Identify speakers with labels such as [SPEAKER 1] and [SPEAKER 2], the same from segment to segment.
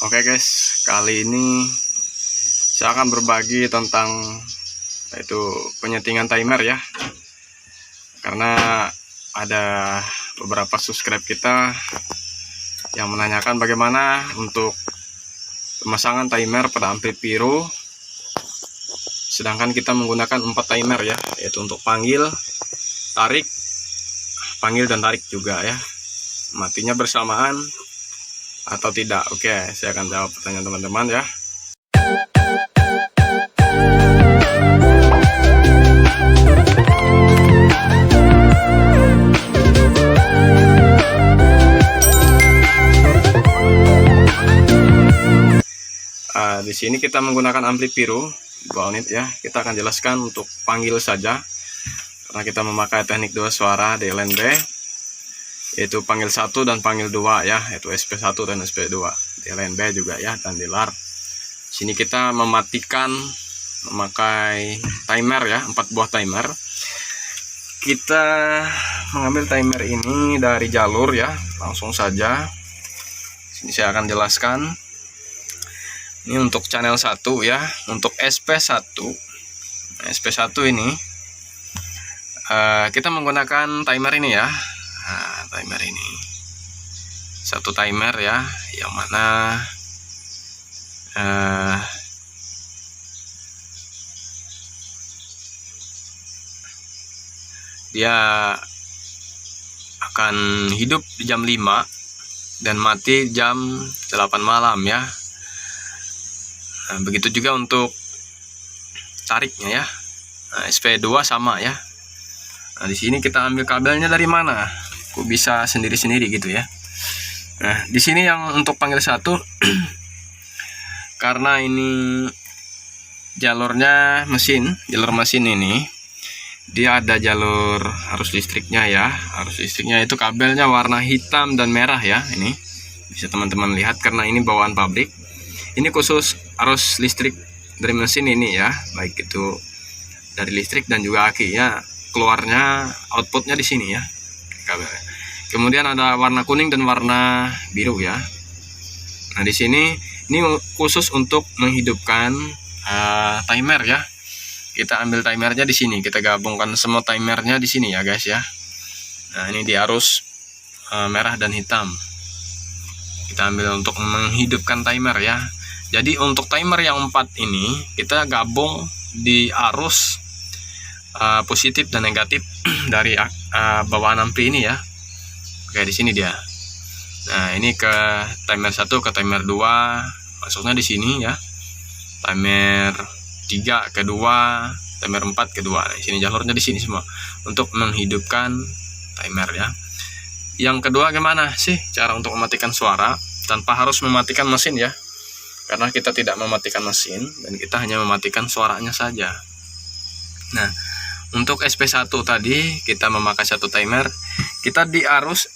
[SPEAKER 1] Oke guys, kali ini saya akan berbagi tentang yaitu penyetingan timer ya. Karena ada beberapa subscribe kita yang menanyakan bagaimana untuk pemasangan timer pada ampli Pyro, sedangkan kita menggunakan 4 timer ya, yaitu untuk panggil, tarik, panggil dan tarik juga ya. Matinya bersamaan atau tidak? Oke, saya akan jawab pertanyaan teman-teman ya. Di sini kita menggunakan ampli Pyro 2 unit ya. Kita akan jelaskan untuk panggil saja, karena kita memakai teknik 2 suara di LNB, yaitu panggil 1 dan panggil 2 ya, yaitu SP1 dan SP2 di LNB juga ya, dan di LAR. Sini kita memakai timer ya, 4 buah timer. Kita mengambil timer ini dari jalur ya, langsung saja. Sini saya akan jelaskan. Ini untuk channel 1 ya, untuk SP1. SP1 ini kita menggunakan timer ini ya. Nah, timer ini satu timer ya, yang mana dia akan hidup di jam 5 dan mati jam 8 malam ya. Nah, begitu juga untuk tariknya ya. Nah, SP2 sama ya. Nah, di sini kita ambil kabelnya dari mana? Kok bisa sendiri-sendiri gitu ya. Nah, di sini yang untuk panggil 1 karena ini jalurnya mesin, jalur mesin ini dia ada jalur arus listriknya ya. Arus listriknya itu kabelnya warna hitam dan merah ya. Ini bisa teman-teman lihat karena ini bawaan pabrik. Ini khusus arus listrik dari mesin ini ya, baik itu dari listrik dan juga aki ya. Keluarnya outputnya di sini ya kabelnya. Kemudian ada warna kuning dan warna biru ya. Nah, di sini ini khusus untuk menghidupkan timer ya. Kita ambil timernya di sini, kita gabungkan semua timernya di sini ya guys ya. Nah, ini di arus merah dan hitam. Kita ambil untuk menghidupkan timer ya. Jadi untuk timer yang 4 ini kita gabung di arus positif dan negatif dari bawaan ampli ini ya. Oke, di sini dia. Nah, ini ke timer 1 ke timer 2 masuknya di sini ya. Timer 3 ke 2, timer 4 ke 2. Nah, di sini jalurnya di sini semua untuk menghidupkan timer ya. Yang kedua, gimana sih cara untuk mematikan suara tanpa harus mematikan mesin ya? Karena kita tidak mematikan mesin dan kita hanya mematikan suaranya saja. Nah, untuk SP1 tadi kita memakai 1 timer, kita di arus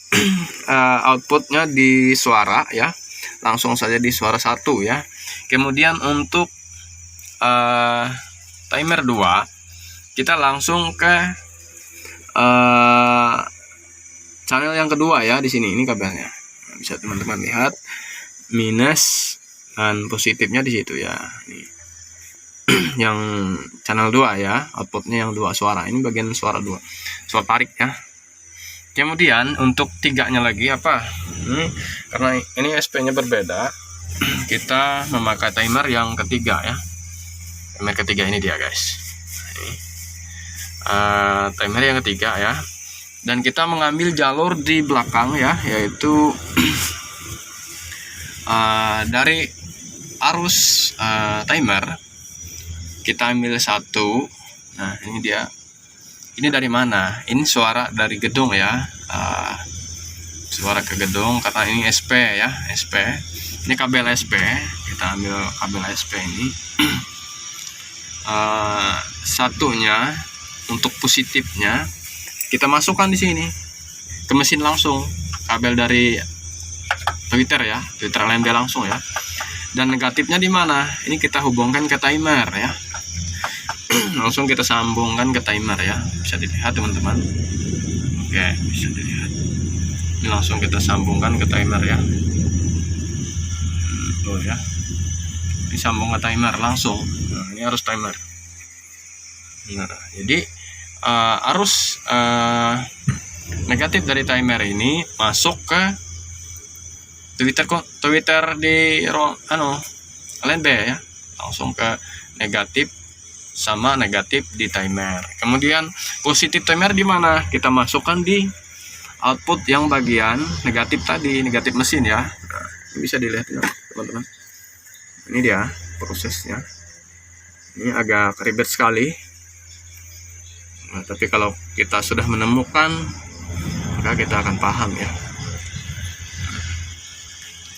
[SPEAKER 1] outputnya di suara ya, langsung saja di suara 1 ya. Kemudian untuk timer 2 kita langsung ke channel yang kedua ya. Di sini ini kabelnya, bisa teman-teman lihat minus dan positifnya di situ ya. Ini yang channel 2 ya, outputnya yang 2 suara. Ini bagian suara 2, suara tarik ya. Kemudian untuk 3-nya lagi apa? Karena ini SP-nya berbeda, kita memakai timer yang ketiga ya. Timer ketiga ini dia guys. Ini timer yang ketiga ya. Dan kita mengambil jalur di belakang ya, yaitu dari arus timer kita ambil 1. Nah, ini dia. Ini dari mana? Ini suara dari gedung ya. Suara ke gedung karena ini SP ya, SP. Ini kabel SP. Kita ambil kabel SP ini. Satunya untuk positifnya kita masukkan di sini ke mesin langsung. Kabel dari Twitter ya, Twitter LNB langsung ya. Dan negatifnya di mana? Ini kita hubungkan ke timer ya. Langsung kita sambungkan ke timer ya. Bisa dilihat teman-teman. Oke, bisa dilihat. Ini langsung kita sambungkan ke timer ya. ya, disambung ke timer langsung. Nah, ini harus timer. Nah, jadi arus negatif dari timer ini masuk ke Twitter di LNB ya, langsung ke negatif sama negatif di timer. Kemudian positif timer di mana? Kita masukkan di output yang bagian negatif tadi, negatif mesin ya. Nah, ini bisa dilihat ya teman-teman. Ini dia prosesnya. Ini agak ribet sekali. Nah, tapi kalau kita sudah menemukan, maka kita akan paham ya.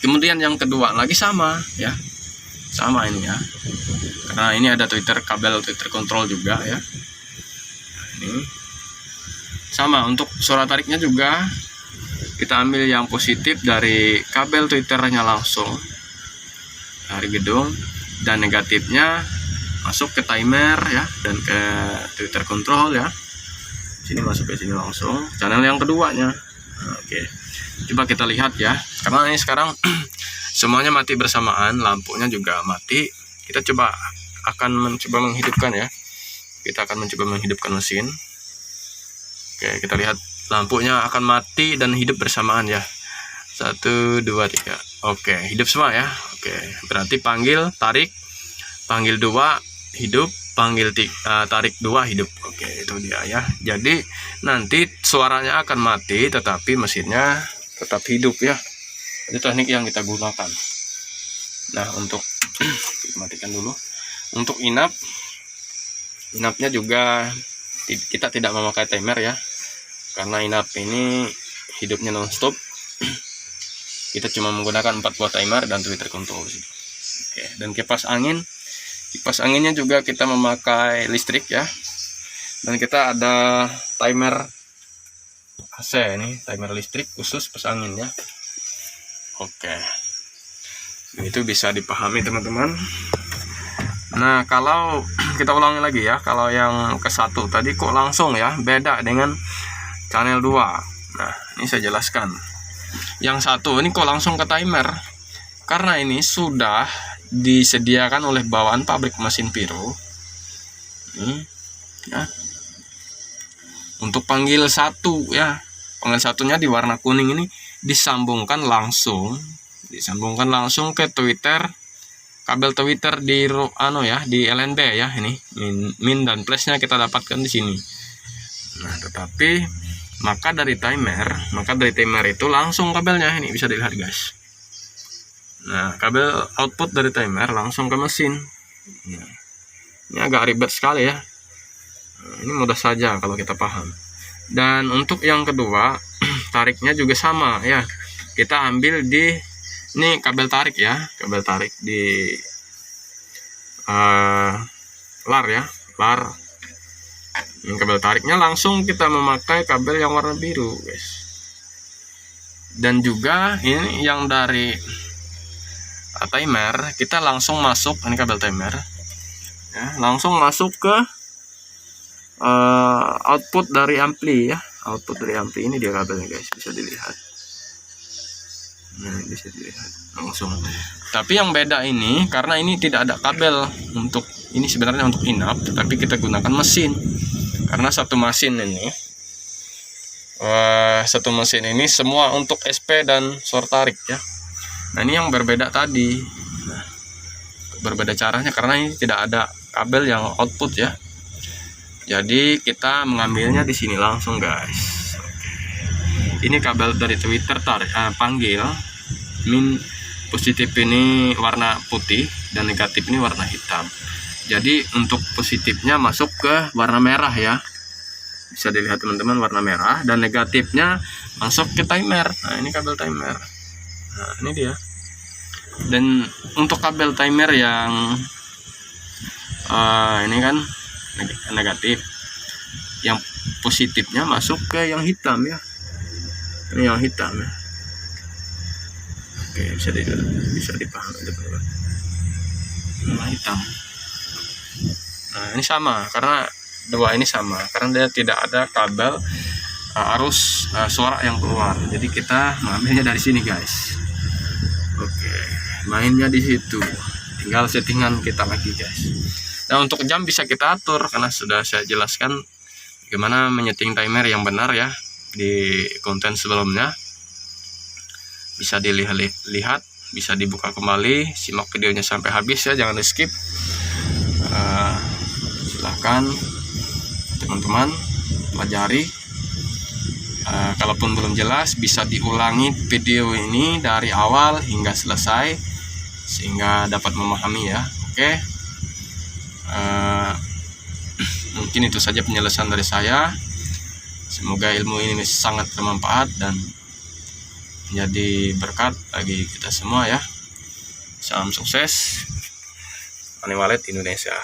[SPEAKER 1] Kemudian yang kedua lagi sama ya, sama ini ya. Karena ini ada kabel Twitter control juga ya. Ini sama, untuk suara tariknya juga kita ambil yang positif dari kabel Twitternya langsung dari gedung, dan negatifnya masuk ke timer ya, dan ke Twitter control ya. Sini masuk ke sini langsung channel yang keduanya. Oke, coba kita lihat ya, karena ini sekarang semuanya mati bersamaan, lampunya juga mati. Kita akan mencoba menghidupkan ya. Kita akan mencoba menghidupkan mesin. Oke, kita lihat lampunya akan mati dan hidup bersamaan ya. 1, 2, 3. Oke, hidup semua ya. Oke, berarti panggil, tarik, panggil 2, hidup, panggil tarik 2, hidup. Oke, itu dia ya. Jadi nanti suaranya akan mati tetapi mesinnya tetap hidup ya. Itu teknik yang kita gunakan. Nah, untuk kita matikan dulu. Untuk inapnya juga kita tidak memakai timer ya, karena inap ini hidupnya non-stop. Kita cuma menggunakan 4 buah timer dan Twitter control. Oke, dan kipas anginnya juga kita memakai listrik ya, dan kita ada timer AC, ini timer listrik khusus kipas angin ya. Oke, itu bisa dipahami teman-teman. Nah, kalau kita ulangi lagi ya, kalau yang ke 1 tadi kok langsung ya, beda dengan channel 2. Nah, ini saya jelaskan. Yang 1 ini kok langsung ke timer, karena ini sudah disediakan oleh bawaan pabrik mesin Pyro. Ya. Untuk panggil 1 ya, panggil 1-nya di warna kuning ini disambungkan langsung ke Twitter, kabel Twitter di di LNB ya. Ini min dan plusnya kita dapatkan di sini. Nah, tetapi maka dari timer itu langsung kabelnya ini bisa dilihat guys. Nah, kabel output dari timer langsung ke mesin. Nah, ini agak ribet sekali ya. Nah, ini mudah saja kalau kita paham. Dan untuk yang kedua, tariknya juga sama ya. Kita ambil di ini kabel tarik ya, kabel tarik di lar ya, lar. Ini kabel tariknya langsung kita memakai kabel yang warna biru guys. Dan juga ini yang dari timer kita langsung masuk, ini kabel timer ya, langsung masuk ke output dari ampli ya, output dari ampli. Ini dia kabelnya guys, bisa dilihat. Nah, bisa dilihat langsung. Tapi yang beda ini, karena ini tidak ada kabel untuk ini, sebenarnya untuk inap, tetapi kita gunakan mesin. Karena satu mesin ini semua untuk SP dan short tarik ya. Nah, ini yang berbeda tadi. Nah, berbeda caranya karena ini tidak ada kabel yang output ya. Jadi kita mengambilnya di sini langsung guys. Ini kabel dari Twitter panggil, min positif ini warna putih dan negatif ini warna hitam. Jadi untuk positifnya masuk ke warna merah ya, bisa dilihat teman-teman, warna merah, dan negatifnya masuk ke timer. Nah, ini kabel timer. Nah, ini dia. Dan untuk kabel timer yang ini kan negatif, yang positifnya masuk ke yang hitam ya. Ini yang hitam ya. Oke, bisa dipahami teman-teman. Warna hitam. Nah, ini sama karena dua ini sama karena dia tidak ada kabel arus suara yang keluar. Jadi kita mengambilnya dari sini guys. Oke. mainnya di situ. Tinggal settingan kita lagi guys. Nah untuk jam bisa kita atur karena sudah saya jelaskan bagaimana menyeting timer yang benar ya di konten sebelumnya. Bisa dilihat, bisa dibuka kembali, simak videonya sampai habis ya, jangan di skip. Silahkan teman-teman pelajari. Kalaupun belum jelas bisa diulangi video ini dari awal hingga selesai sehingga dapat memahami ya. Oke. Mungkin itu saja penjelasan dari saya. Semoga ilmu ini sangat bermanfaat dan menjadi berkat bagi kita semua ya. Salam sukses. Money Wallet Indonesia.